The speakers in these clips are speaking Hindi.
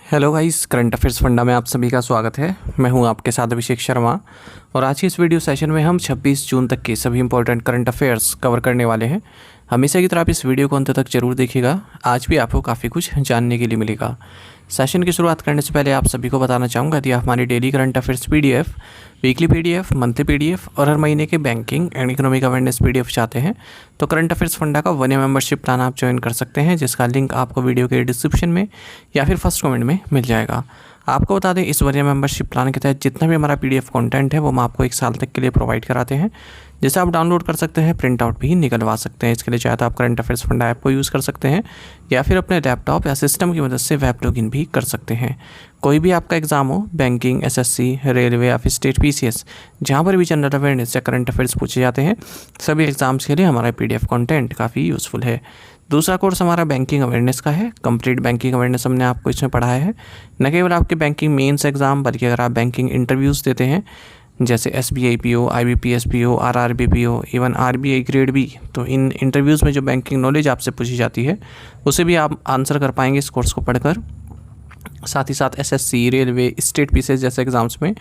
Hello guys, current affairs funda में आप सभी का स्वागत है। मैं हूं आपके साथ अभिषेक शर्मा और आज की इस वीडियो सेशन में हम 26 जून तक के सभी इंपॉर्टेंट करंट अफेयर्स कवर करने वाले हैं। हमेशा की तरह आप इस वीडियो को अंत तक जरूर देखिएगा, आज भी आपको काफ़ी कुछ जानने के लिए मिलेगा। सेशन की शुरुआत करने से पहले आप सभी को बताना चाहूँगा यदि आप हमारी daily current affairs PDF, weekly PDF, monthly PDF और हर महीने के banking and economic awareness PDF चाहते हैं तो करंट अफेयर्स फंडा का 1 ईयर मेंबरशिप प्लान आप ज्वाइन कर सकते हैं, जिसका लिंक आपको वीडियो के डिस्क्रिप्शन में या फिर फर्स्ट कमेंट में मिल जाएगा। आपको बता दें, इस 1 ईयर मेंबरशिप प्लान के तहत जितना भी हमारा पीडीएफ कंटेंट है वो हम आपको 1 साल तक के लिए प्रोवाइड कराते हैं, जिसे आप डाउनलोड कर सकते हैं, प्रिंट आउट भी निकलवा सकते हैं। इसके लिए चाहे तो आप करंट अफेयर्स फंडा ऐप को यूज़ कर सकते हैं या फिर अपने लैपटॉप या सिस्टम की मदद से वेब लॉगिन भी कर सकते हैं। कोई भी आपका एग्जाम हो, बैंकिंग, एसएससी, रेलवे या फिर स्टेट पीसीएस, जहाँ पर भी जनरल अवेयरनेस या करंट अफेयर्स पूछे जाते हैं, सभी एग्जाम्स के लिए हमारा पीडीएफ कंटेंट काफ़ी यूज़फुल है। दूसरा कोर्स हमारा बैंकिंग अवेयरनेस का है। कंप्लीट बैंकिंग अवेयरनेस हमने आपको इसमें पढ़ाया है। न केवल आपके बैंकिंग मेंस एग्जाम, बल्कि अगर आप बैंकिंग इंटरव्यूज़ देते हैं जैसे SBI PO, IBPS PO, RRB PO, even RBI grade B, तो इन इंटरव्यूज़ में जो बैंकिंग नॉलेज आपसे पूछी जाती है उसे भी आप आंसर कर पाएंगे इस कोर्स को पढ़कर। साथ ही साथ एसएससी, रेलवे, स्टेट पीसीएस जैसे एग्जाम्स में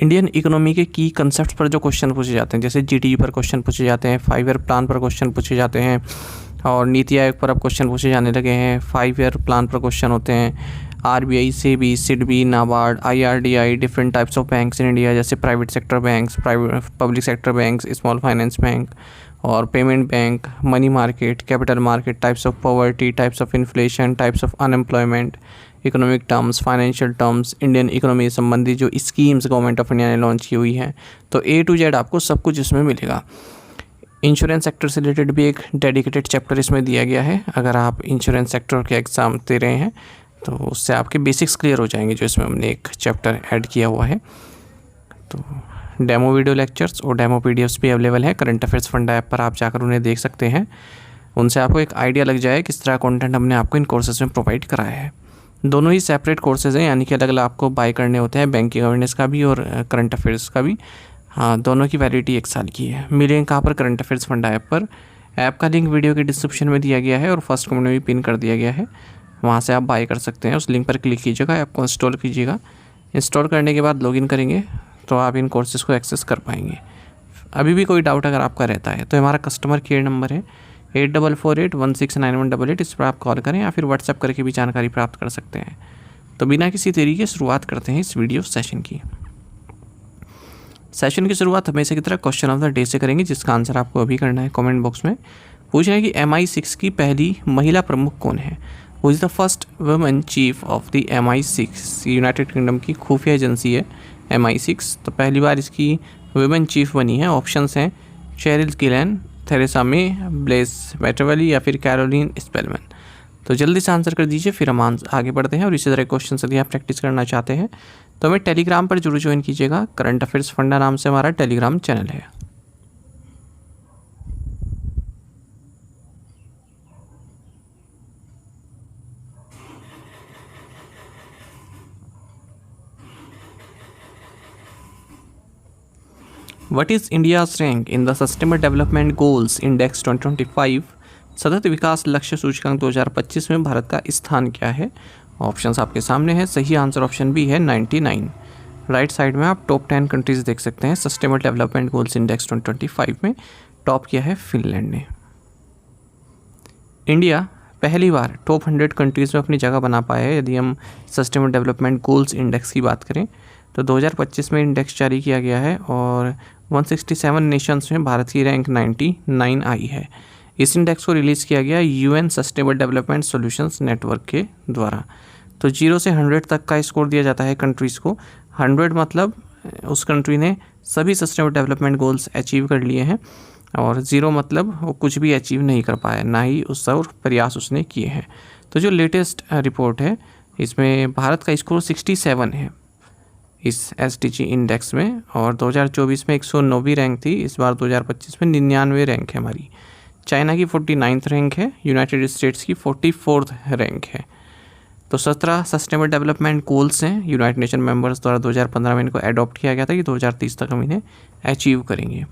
इंडियन इकोनॉमी के की कंसेप्ट पर जो क्वेश्चन पूछे जाते हैं, जैसे जीडीपी पर क्वेश्चन पूछे जाते हैं, 5 ईयर प्लान पर क्वेश्चन पूछे जाते हैं और नीति आयोग पर अब क्वेश्चन पूछे जाने लगे हैं। 5 ईयर प्लान पर क्वेश्चन होते हैं। RBI, SEBI, SIDBI, NABARD, IRDI, different types of banks in India, जैसे private sector banks, private public sector banks, small finance bank और payment bank, money market, capital market, types of poverty, types of inflation, types of unemployment, economic terms, financial terms, Indian economy संबंधी जो स्कीम्स गवर्नमेंट ऑफ इंडिया ने लॉन्च की हुई हैं, तो A to Z आपको सब कुछ इसमें मिलेगा। इंश्योरेंस सेक्टर से रिलेटेड भी एक डेडिकेटेड चैप्टर इसमें दिया गया है। अगर आप इंश्योरेंस सेक्टर के एग्ज़ाम दे रहे हैं तो उससे आपके बेसिक्स क्लियर हो जाएंगे, जो इसमें हमने एक चैप्टर ऐड किया हुआ है। तो डेमो वीडियो लेक्चर्स और डेमो पीडीएफ्स भी अवेलेबल है करंट अफेयर्स फंडा ऐप पर, आप जाकर उन्हें देख सकते हैं। उनसे आपको एक आइडिया लग जाए किस तरह कंटेंट हमने आपको इन कोर्सेज में प्रोवाइड कराया है। दोनों ही सेपरेट कोर्सेज हैं, यानी कि अलग अलग आपको बाय करने होते हैं, बैंकिंग अवेयरनेस का भी और करंट अफेयर्स का भी। हाँ, दोनों की वैलिडिटी 1 साल की है। मिलेंगे कहाँ पर? करंट अफेयर्स फंडा ऐप पर। ऐप का लिंक वीडियो के डिस्क्रिप्शन में दिया गया है और फर्स्ट कमेंट में भी पिन कर दिया गया है, वहाँ से आप बाय कर सकते हैं। उस लिंक पर क्लिक कीजिएगा, ऐप को इंस्टॉल कीजिएगा। इंस्टॉल करने के बाद लॉगिन करेंगे तो आप इन कोर्सेज़ को एक्सेस कर पाएंगे। अभी भी कोई डाउट अगर आपका रहता है तो हमारा कस्टमर केयर नंबर है 8448169188, इस पर आप कॉल करें या फिर व्हाट्सएप करके भी जानकारी प्राप्त कर सकते हैं। तो बिना किसी देरी के शुरुआत करते हैं इस वीडियो सेशन की। सेशन की शुरुआत हमेशा की तरह क्वेश्चन ऑफ द डे से करेंगे, जिसका आंसर आपको अभी करना है कमेंट बॉक्स में। पूछ रहे हैं कि MI6 की पहली महिला प्रमुख कौन है? Who is the first women chief of the MI6? United kingdom की खुफिया एजेंसी है MI6, तो पहली बार इसकी वुमेन चीफ बनी है। ऑप्शंस हैं Sherrill Ghislaine, Theresa May, bless मैटरवेली या फिर कैरोलिन स्पेलमैन। तो जल्दी से आंसर कर दीजिए, फिर हम आगे बढ़ते हैं। और इसी तरह क्वेश्चन यदि आप प्रैक्टिस करना चाहते हैं तो हमें टेलीग्राम पर जरूर ज्वाइन कीजिएगा। करंट अफेयर्स फंडा नाम से हमारा टेलीग्राम चैनल है। What is India's rank in the Sustainable Development Goals Index 2025? सतत विकास लक्ष्य सूचकांक 2025 में भारत का स्थान क्या है? ऑप्शंस आपके सामने है। सही आंसर ऑप्शन बी है 99। राइट साइड में आप टॉप 10 कंट्रीज देख सकते हैं। सस्टेनेबल डेवलपमेंट गोल्स इंडेक्स 2025 में टॉप किया है फिनलैंड ने। इंडिया पहली बार टॉप 100 कंट्रीज़ में अपनी जगह बना पाया है। यदि हम सस्टेनेबल डेवलपमेंट गोल्स इंडेक्स की बात करें तो 2025 में इंडेक्स जारी किया गया है और 167 नेशंस में भारत की रैंक 99 आई है। इस इंडेक्स को रिलीज़ किया गया UN sustainable development solutions network के द्वारा। तो 0 से 100 तक का स्कोर दिया जाता है कंट्रीज़ को। 100 मतलब उस कंट्री ने सभी सस्टेनेबल डेवलपमेंट गोल्स अचीव कर लिए हैं और 0 मतलब वो कुछ भी अचीव नहीं कर पाया, ना ही उस और प्रयास उसने किए हैं। तो जो लेटेस्ट रिपोर्ट है इसमें भारत का स्कोर 67 है इस SDG इंडेक्स में, और 2024 में 109वीं रैंक थी। इस बार 2025 में 99 रैंक है हमारी। चाइना की 49th रैंक है, यूनाइटेड स्टेट्स की 44th रैंक है। तो 17 सस्टेनेबल डेवलपमेंट गोल्स हैं यूनाइटेड नेशन मेंबर्स द्वारा 2015 में इनको अडॉप्ट किया गया था कि 2030 तक हम इन्हें अचीव करेंगे।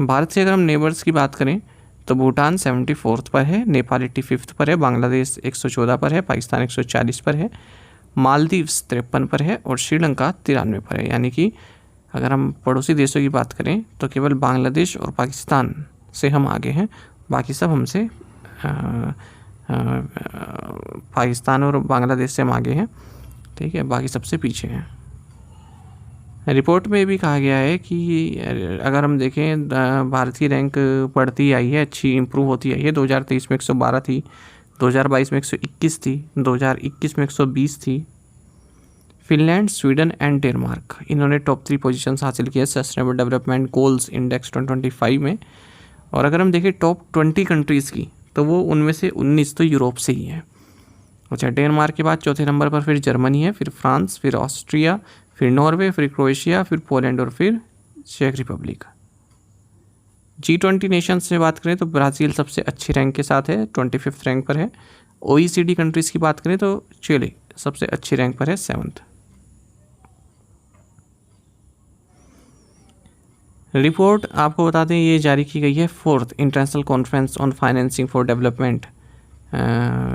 भारत से अगर हम नेबर्स की बात करें तो भूटान 74th पर है, नेपाल 85th पर है, बांग्लादेश 114 पर है, पाकिस्तान 140 पर है, मालदीव्स 53 पर है और श्रीलंका 93 पर है। यानी कि अगर हम पड़ोसी देशों की बात करें तो केवल बांग्लादेश और पाकिस्तान से हम आगे हैं, बाकी सब हमसे पाकिस्तान और बांग्लादेश से हम आगे हैं, ठीक है, बाकी सबसे पीछे हैं। रिपोर्ट में भी कहा गया है कि अगर हम देखें भारत की रैंक बढ़ती आई है, अच्छी इम्प्रूव होती आई है। 2023 में 112 थी, 2022 में 121 थी, 2021 में 120 थी। फिनलैंड, स्वीडन एंड डेनमार्क, इन्होंने टॉप 3 पोजीशंस हासिल किए सस्टेनेबल डेवलपमेंट गोल्स इंडेक्स 2025 में। और अगर हम देखें टॉप 20 कंट्रीज़ की तो वो उनमें से 19 तो यूरोप से ही है। अच्छा, डेनमार्क के बाद चौथे नंबर पर फिर जर्मनी है, फिर फ्रांस, फिर ऑस्ट्रिया, फिर नॉर्वे, फिर क्रोएशिया, फिर पोलैंड और फिर चेक रिपब्लिक। G20 नेशंस से बात करें तो ब्राज़ील सबसे अच्छी रैंक के साथ है, 25th रैंक पर है। OECD कंट्रीज़ की बात करें तो चिली सबसे अच्छी रैंक पर है, 7th। रिपोर्ट आपको बता दें ये जारी की गई है 4th international conference on financing for development.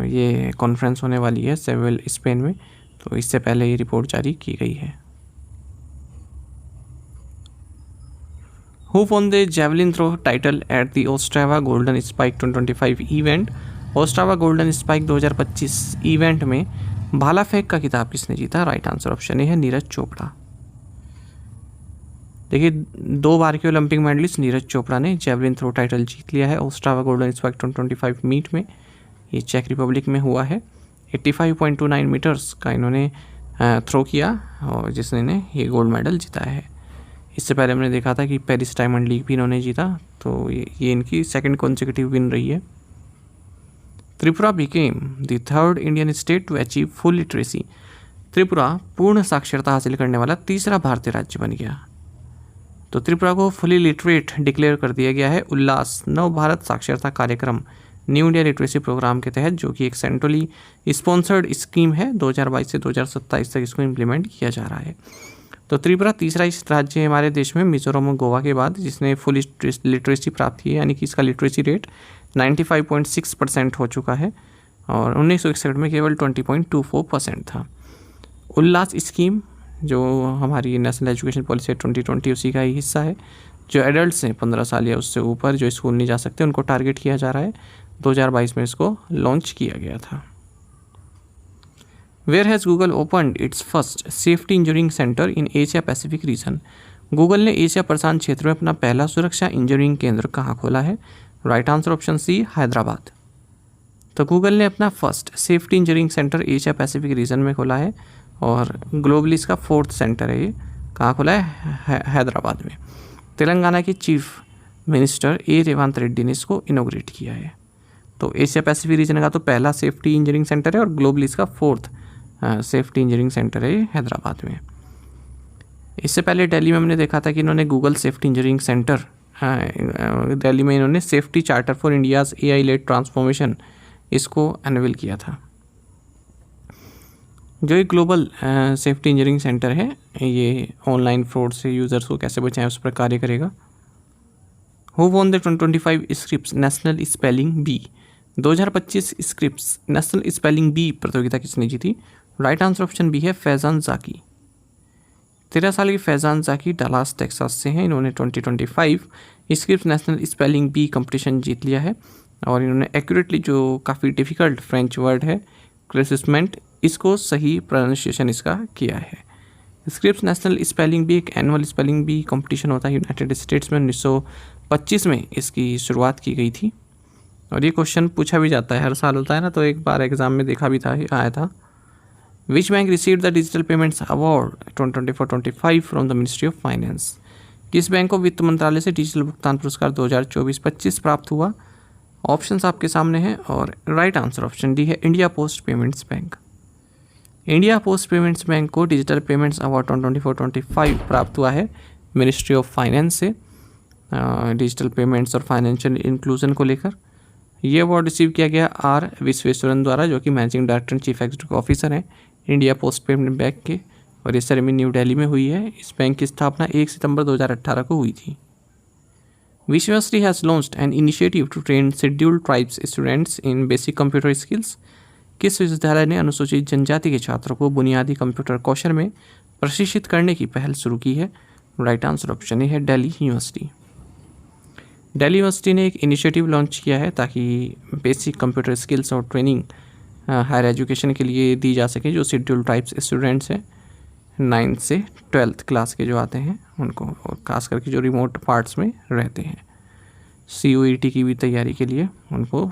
ये कॉन्फ्रेंस होने वाली है सेविल, स्पेन में, तो इससे पहले ये रिपोर्ट जारी की गई है। Who won the javelin throw title at the Ostrava Golden Spike 2025 event? Ostrava golden spike 2025 event में भाला फेंक का खिताब किसने जीता? राइट आंसर ऑप्शन ए है नीरज चोपड़ा। देखिए 2 बार के ओलंपिक मेडलिस्ट नीरज चोपड़ा ने जेवलिन थ्रो टाइटल जीत लिया है ओस्ट्रावा गोल्डन स्पाइक 2025 मीट में। ये चेक रिपब्लिक में हुआ है। 85.29 मीटर्स का इन्होंने थ्रो किया और जिसने ये गोल्ड मेडल जीता है। इससे पहले हमने देखा था कि पेरिस डायमंड लीग भी इन्होंने जीता, तो ये इनकी सेकंड कॉन्सेक्यूटिव विन रही है। Tripura became the 3rd Indian state to achieve full literacy. Tripura पूर्ण साक्षरता हासिल करने वाला तीसरा भारतीय राज्य बन गया। तो त्रिपुरा को फुली लिटरेट डिक्लेयर कर दिया गया है उल्लास नव भारत साक्षरता कार्यक्रम न्यू इंडिया लिटरेसी प्रोग्राम के तहत, जो कि एक सेंट्रली स्पॉन्सर्ड स्कीम है। 2022 से 2027 तक इसको इम्प्लीमेंट किया जा रहा है। तो त्रिपुरा तीसरा इस राज्य है हमारे देश में मिजोरम और गोवा के बाद जिसने फुल लिटरेसी प्राप्त की है, यानी कि इसका लिटरेसी रेट 95.6% हो चुका है और 1961 में केवल 20.24% था। उल्लास स्कीम जो हमारी नेशनल एजुकेशन पॉलिसी 2020 उसी का ही हिस्सा है। जो एडल्ट्स हैं 15 साल या उससे ऊपर जो स्कूल नहीं जा सकते उनको टारगेट किया जा रहा है। 2022 में इसको लॉन्च किया गया था। Where has Google opened its first safety engineering center in Asia Pacific region? Google ने एशिया प्रशांत क्षेत्र में अपना पहला सुरक्षा इंजीनियरिंग केंद्र कहाँ खोला है? Right answer option C Hyderabad. तो गूगल ने अपना first safety engineering centre Asia Pacific region में खोला है और ग्लोबली इसका 4th सेंटर है। ये कहाँ खोला है? हैदराबाद में। तेलंगाना के चीफ मिनिस्टर ए रेवंत रेड्डी ने इसको इनोग्रेट किया है। तो एशिया पैसिफिक रीजन का तो पहला सेफ्टी इंजीनियरिंग सेंटर है और ग्लोबली इसका 4th सेफ्टी इंजीनियरिंग सेंटर है हैदराबाद में। इससे पहले दिल्ली में हमने देखा था कि इन्होंने Google safety engineering centre Delhi में इन्होंने safety charter for India's AI led transformation इसको अनवील किया था। जो एक ग्लोबल सेफ्टी इंजीनियरिंग सेंटर है ये ऑनलाइन फ्रॉड से यूज़र्स को कैसे बचाएं उस पर कार्य करेगा। Who won the 2025 Scripps national spelling bee? 2025 Scripps national spelling bee प्रतियोगिता किसने जीती? राइट आंसर ऑप्शन बी है फैज़ान ज़ाकी। 13 साल के फैज़ान ज़ाकी डलास टेक्सास से हैं। इन्होंने 2025 Scripps national spelling bee competition जीत लिया है और इन्होंने एक्यूरेटली जो काफ़ी डिफ़िकल्ट फ्रेंच वर्ड है क्रेसिसमेंट इसको सही प्रोनाउंसिएशन इसका किया है। स्क्रिप्स नेशनल स्पेलिंग बी एक एनुअल स्पेलिंग बी कंपटीशन होता है यूनाइटेड स्टेट्स में। 1925 में इसकी शुरुआत की गई थी और ये क्वेश्चन पूछा भी जाता है, हर साल होता है ना, तो एक बार एग्जाम में देखा भी था, आया था। Which bank receive the digital payments award 2024-25 from the ministry of finance? किस बैंक को वित्त मंत्रालय से डिजिटल भुगतान पुरस्कार 2024-25 प्राप्त हुआ? ऑप्शंस आपके सामने हैं और राइट आंसर ऑप्शन डी है India post payments bank. India post payments bank को डिजिटल पेमेंट्स अवार्ड 2024-25 प्राप्त हुआ है मिनिस्ट्री ऑफ फाइनेंस से डिजिटल पेमेंट्स और फाइनेंशियल इंक्लूजन को लेकर। ये अवार्ड रिसीव किया गया आर विश्वेश्वरन द्वारा, जो कि managing director and chief executive officer हैं इंडिया पोस्ट पेमेंट बैंक के, और ये सेरेमनी न्यू दिल्ली में हुई है। इस बैंक की स्थापना 1 सितंबर 2018 को हुई थी। Which university has launched an initiative to train scheduled tribes students in basic computer skills? किस विश्वविद्यालय ने अनुसूचित जनजाति के छात्रों को बुनियादी कंप्यूटर कौशल में प्रशिक्षित करने की पहल शुरू की है? राइट आंसर ऑप्शन ए है दिल्ली यूनिवर्सिटी। दिल्ली यूनिवर्सिटी ने एक इनिशिएटिव लॉन्च किया है ताकि बेसिक कंप्यूटर स्किल्स और ट्रेनिंग हायर एजुकेशन के लिए दी जा सके। जो शेड्यूल टाइप्स स्टूडेंट्स हैं 9th से 12th क्लास के जो आते हैं उनको, और खास करके जो रिमोट पार्ट्स में रहते हैं, CUET की भी तैयारी के लिए उनको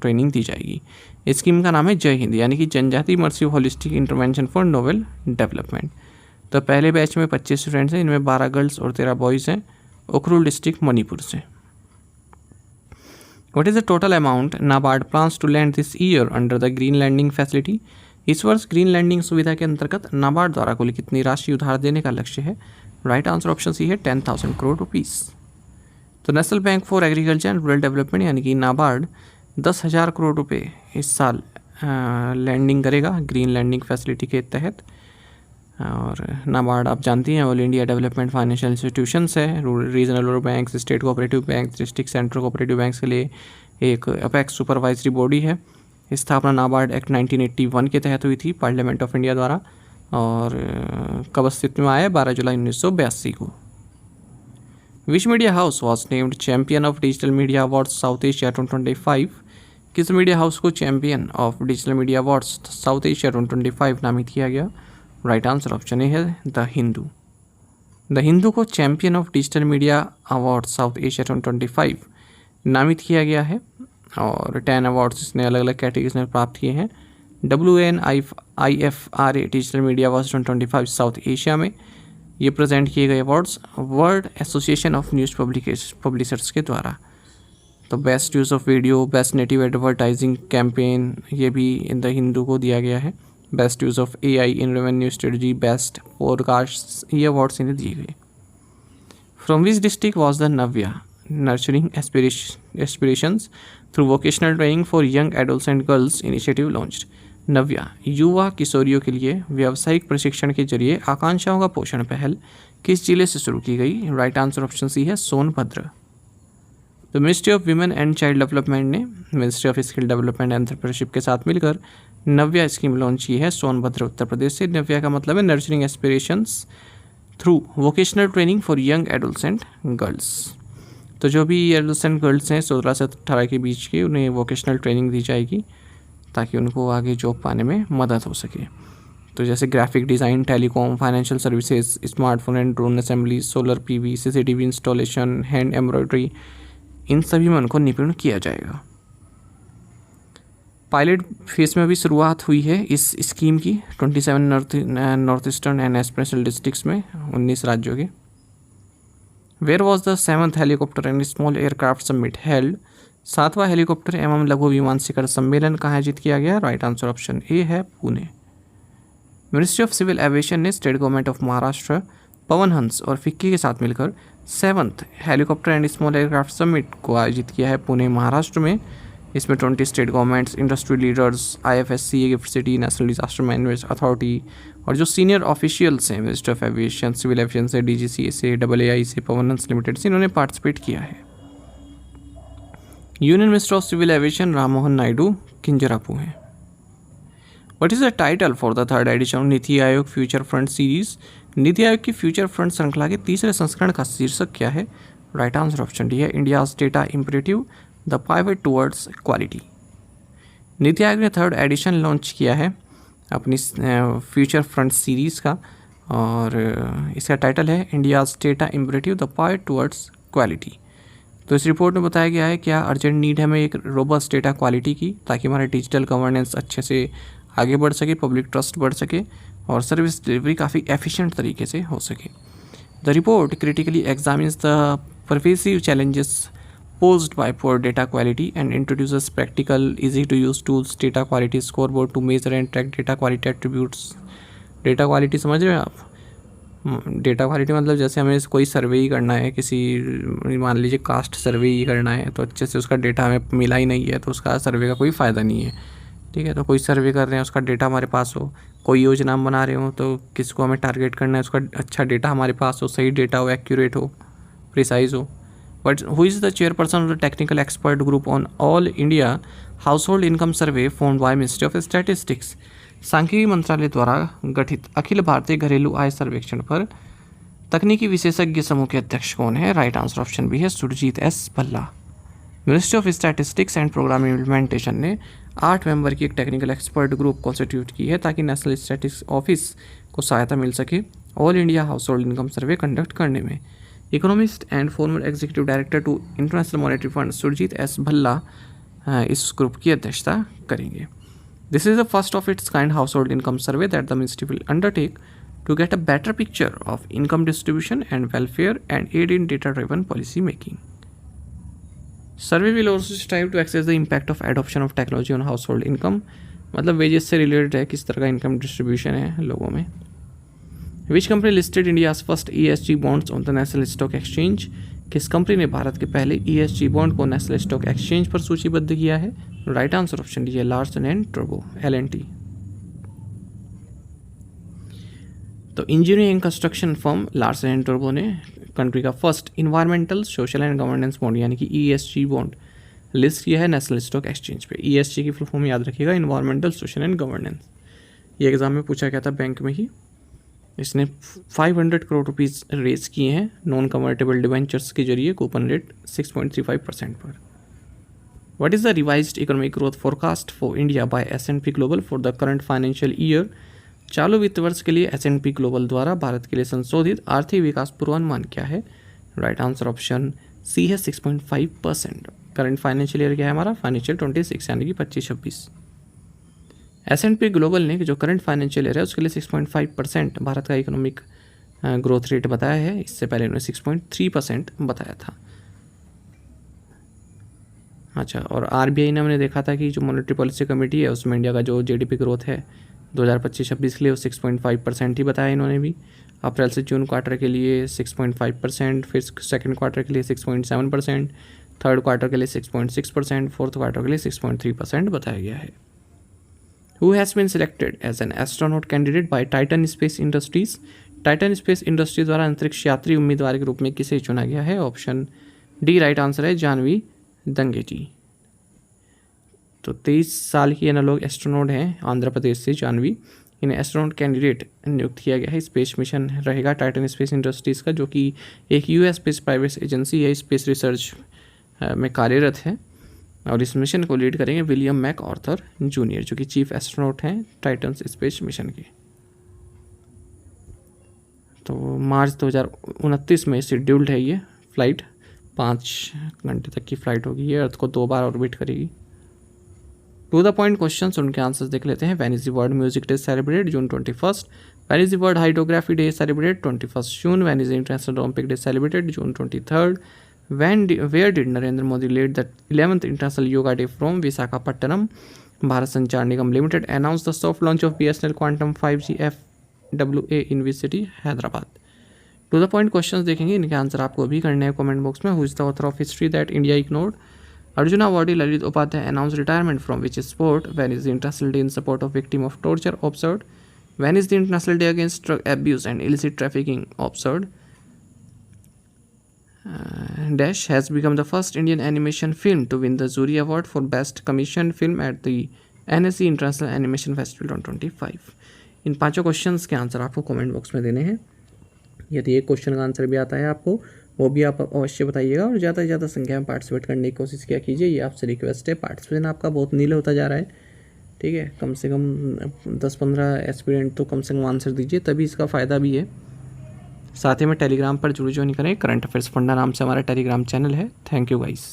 ट्रेनिंग दी जाएगी। इस स्कीम का नाम है जय हिंद, यानी कि जनजाति immersive holistic intervention for novel development. तो पहले बैच में 25 स्टूडेंट्स हैं, इनमें 12 गर्ल्स और 13 बॉयज़ हैं, उखरुल डिस्ट्रिक्ट मणिपुर से। What is the total amount NABARD plans to lend this year under the green lending facility? इस वर्ष ग्रीन लैंडिंग सुविधा के अंतर्गत नाबार्ड द्वारा कुल कितनी राशि उधार देने का लक्ष्य है? राइट आंसर ऑप्शन सी है 10,000 करोड़ रुपीस। तो national bank for agriculture and rural development यानी कि नाबार्ड 10,000 करोड़ रुपए इस साल लैंडिंग करेगा ग्रीन लैंडिंग फैसिलिटी के तहत। और नाबार्ड आप जानती हैं all India development financial institutions है, regional rural bank, state cooperative bank, district central cooperative banks के लिए एक अपेक्स सुपरवाइजरी बॉडी है। स्थापना नाबार्ड एक्ट 1981 के तहत हुई थी पार्लियामेंट ऑफ इंडिया द्वारा, और कब अस्तित्व में आया? 12 जुलाई 1982 को। विच media house was named champion of digital media awards south Asia 2025? किस मीडिया हाउस को champion of digital media awards south Asia 2025 नामित किया गया? राइट आंसर ऑप्शन ए है द हिंदू। द हिंदू को champion of digital media award south Asia 2025 नामित किया गया है, और 10 अवार्ड्स इसने अलग अलग कैटेगरीज में प्राप्त किए हैं। WNIFRA digital media awards 2025 south Asia में ये प्रेजेंट किए गए awards world association of news publishers के द्वारा। तो best use of video, best native advertising campaign, ये भी इन द हिंदू को दिया गया है। Best use of AI in revenue strategy, best podcast, ये अवार्ड्स इन्हें दिए गए। From which district was the Navya nurturing aspirations through vocational training for young adults and girls initiative launched? Navya युवा किशोरियों के लिए व्यावसायिक प्रशिक्षण के जरिए आकांक्षाओं का पोषण पहल किस जिले से शुरू की गई? राइट आंसर ऑप्शन सी है सोनभद्र। तो ministry of women and child development ने ministry of skill development and entrepreneurship के साथ मिलकर नव्या स्कीम लॉन्च की है सोनभद्र उत्तर प्रदेश से। नव्या का मतलब है nurturing aspirations through vocational training for young adults and girls. तो जो भी एडल्ट्स एंड गर्ल्स हैं 16 से 18 के बीच के, उन्हें वोकेशनल ट्रेनिंग दी जाएगी ताकि उनको आगे जॉब पाने में मदद हो सके। तो जैसे graphic design, telecom, financial services, smartphone and drone assembly, solar PV, CCTV installation, hand embroidery, इन सभी में उनको निपुण किया जाएगा। पायलट फेज में भी शुरुआत हुई है इस स्कीम की 27 north eastern and special districts में 19 राज्यों के। Where was the 7th helicopter and small aircraft summit held? 7वां हेलीकॉप्टर एवं लघु विमान शिखर सम्मेलन कहाँ आयोजित किया गया? राइट आंसर ऑप्शन ए है Pune. Ministry of civil aviation ने state government of Maharashtra, Pawan Hans और फिक्की के साथ मिलकर 7th helicopter and small aircraft summit को आयोजित किया है पुणे महाराष्ट्र में। इसमें 20 state governments, industry leaders, IFSC, GIFT city, national disaster management authority और जो सीनियर ऑफिशियल्स हैं ministry of aviation, civil aviation से, DGCA से, AAI से, पवन हंस लिमिटेड से, इन्होंने पार्टिसिपेट किया है। Union minister of civil aviation Ram Mohan Naidu Kinjarapu हैं। What is the title for the 3rd edition NITI Aayog future front series? NITI Aayog की फ्यूचर फ्रंट श्रृंखला के 3रे संस्करण का शीर्षक क्या है? राइट आंसर ऑप्शन डी है India's data imperative the pivot towards quality. NITI Aayog ने 3rd एडिशन लॉन्च किया है अपनी फ्यूचर फ्रंट सीरीज़ का, और इसका टाइटल है India's data imperative the pivot towards quality. तो इस रिपोर्ट में बताया गया है क्या अर्जेंट नीड है हमें एक रोबस्ट डेटा क्वालिटी की, ताकि हमारा डिजिटल गवर्नेंस अच्छे से आगे बढ़ सके, पब्लिक ट्रस्ट बढ़ सके और सर्विस डिलीवरी काफ़ी एफिशिएंट तरीके से हो सके। The report critically examines the pervasive challenges posed by poor data quality and introduces practical, easy to use tools, data quality scoreboard to measure and track data quality attributes। data quality समझ रहे हैं आप? डेटा क्वालिटी मतलब जैसे हमें कोई सर्वे ही करना है, किसी मान लीजिए कास्ट सर्वे ही करना है, तो अच्छे से उसका डेटा हमें मिला ही नहीं है तो उसका सर्वे का कोई फ़ायदा नहीं है। ठीक है, तो कोई सर्वे कर रहे हैं उसका डेटा हमारे पास हो, कोई योजना हम बना रहे हो तो किसको हमें टारगेट करना है उसका अच्छा डेटा हमारे पास हो, सही डेटा हो, एक्यूरेट हो, प्रिसाइज हो। But who is the chairperson of the technical expert group on all India household income survey formed by ministry of statistics. सांख्यिकी मंत्रालय द्वारा गठित अखिल भारतीय घरेलू आय सर्वेक्षण पर तकनीकी विशेषज्ञ समूह के अध्यक्ष कौन है? राइट आंसर ऑप्शन बी है Surjit S Bhalla. Ministry of statistics and programme implementation ने 8 मेंबर की एक टेक्निकल एक्सपर्ट ग्रुप कॉन्स्टिट्यूट की है ताकि नेशनल स्टैटिस्टिक्स ऑफिस को सहायता मिल सके all India household income survey conduct करने में। Economist and former executive director to international monetary fund Surjit S Bhalla इस ग्रुप की अध्यक्षता करेंगे। This is the first of its kind household income survey that the ministry will undertake to get a better picture of income distribution and welfare and aid in data-driven policy making. Survey will also strive to assess the impact of adoption of technology on household income. मतलब वेजेस से रिलेटेड है, किस तरह का इनकम डिस्ट्रीब्यूशन है लोगों में। Which company listed India's first ESG bonds on the National Stock Exchange? किस कंपनी ने भारत के पहले ESG बॉन्ड को नेशनल स्टॉक एक्सचेंज पर सूचीबद्ध किया है? राइट आंसर ऑप्शन डी है लार्सन एंड टर्बो LNT। तो engineering and construction firm Larsen and turbo ने कंट्री का first environmental social and governance bond यानी कि ESG बॉन्ड लिस्ट किया है नेशनल स्टॉक एक्सचेंज पे। ESG की फुल फॉर्म याद रखिएगा, इन्वायरमेंटल सोशल एंड गवर्नेंस। ये एग्जाम में पूछा गया था बैंक में ही। इसने 500 करोड़ रुपीज़ रेज किए हैं नॉन कन्वर्टेबल डिवेंचर्स के जरिए, कूपन रेट 6.35% पर। What is the revised economic growth forecast for India by S&P global for the current financial year? चालू वित्त वर्ष के लिए S&P ग्लोबल द्वारा भारत के लिए संशोधित आर्थिक विकास पूर्वानुमान क्या है? राइट आंसर ऑप्शन सी है 6.5%। करंट फाइनेंशियल ईयर क्या है हमारा? फाइनेंशियल 26 यानी कि 25-26। S&P ग्लोबल ने जो करंट फाइनेंशियल ईयर है उसके लिए 6.5% भारत का इकोनॉमिक ग्रोथ रेट बताया है। इससे पहले उन्होंने 6.3% बताया था। अच्छा, और RBI ने हमने देखा था कि जो मॉनेटरी पॉलिसी कमेटी है उसमें इंडिया का जो GDP ग्रोथ है 2025-26 के लिए वो 6.5% ही बताया इन्होंने भी। अप्रैल से जून क्वार्टर के लिए 6.5%, फिर सेकंड क्वार्टर के लिए 6.7%, थर्ड क्वार्टर के लिए 6.6%, फोर्थ क्वार्टर के लिए 6.3% बताया गया है। Who has been selected as an astronaut candidate by Titan Space Industries? Titan Space Industry द्वारा अंतरिक्ष यात्री उम्मीदवार के रूप में किसे चुना गया है? ऑप्शन डी राइट आंसर है जानवी दंगेटी। तो 23 साल की एनालॉग एस्ट्रोनॉट हैं आंध्र प्रदेश से जानवी। इन्हें एस्ट्रोनॉट कैंडिडेट नियुक्त किया गया है। स्पेस मिशन रहेगा टाइटन स्पेस इंडस्ट्रीज़ का, जो कि एक US बेस्ड प्राइवेट एजेंसी है, स्पेस रिसर्च में कार्यरत है। और इस मिशन को लीड करेंगे विलियम मैक आर्थर जूनियर, जो कि चीफ एस्ट्रोनॉट हैं टाइटन स्पेस मिशन के। तो मार्च 2029 में शेड्यूल्ड है ये फ्लाइट। 5 घंटे तक की फ्लाइट होगी। ये अर्थ को 2 बार ऑर्बिट करेगी। टू द पॉइंट क्वेश्चन, उनके आंसर्स देख लेते हैं। When is the world music day celebrate? June 21। When is the world hydrography day celebrate? 21 June. When is the international Olympic day celebrated? June 23। Where did Narendra Modi lead the 11th international yoga day from Visakhapatnam? Bharat Sanchar Nigam limited announce the soft launch of BSNL quantum 5G FWA in which city? Hyderabad. To the point questions देखेंगे, इनके आंसर आपको अभी करने हैं कमेंट बॉक्स में। Who is the author of history that India ignored? Arjuna Awardee Lalit Upadhyay announced retirement from which sport? When is the International Day in support of victim of torture observed? When is the International Day against drug abuse and illicit trafficking observed? Dash has become the first Indian animation film to win the Jury Award for Best Commissioned Film at the NSE International Animation Festival 2025। In 5 questions के आंसर आपको कमेंट बॉक्स में देने हैं। यदि एक क्वेश्चन का आंसर भी आता है आपको, वो भी आप अवश्य बताइएगा। और ज़्यादा से ज़्यादा संख्या में पार्टिसिपेट करने की कोशिश किया कीजिए, ये आपसे रिक्वेस्ट है। पार्टिसिपेशन आपका बहुत नील होता जा रहा है, ठीक है। कम से कम 10-15 एस्पिरेंट तो कम से कम आंसर दीजिए, तभी इसका फ़ायदा भी है। साथ ही में टेलीग्राम पर जुड़ ज्वाइन करें। करंट अफेयर्स फंडा नाम से हमारा टेलीग्राम चैनल है। Thank you guys.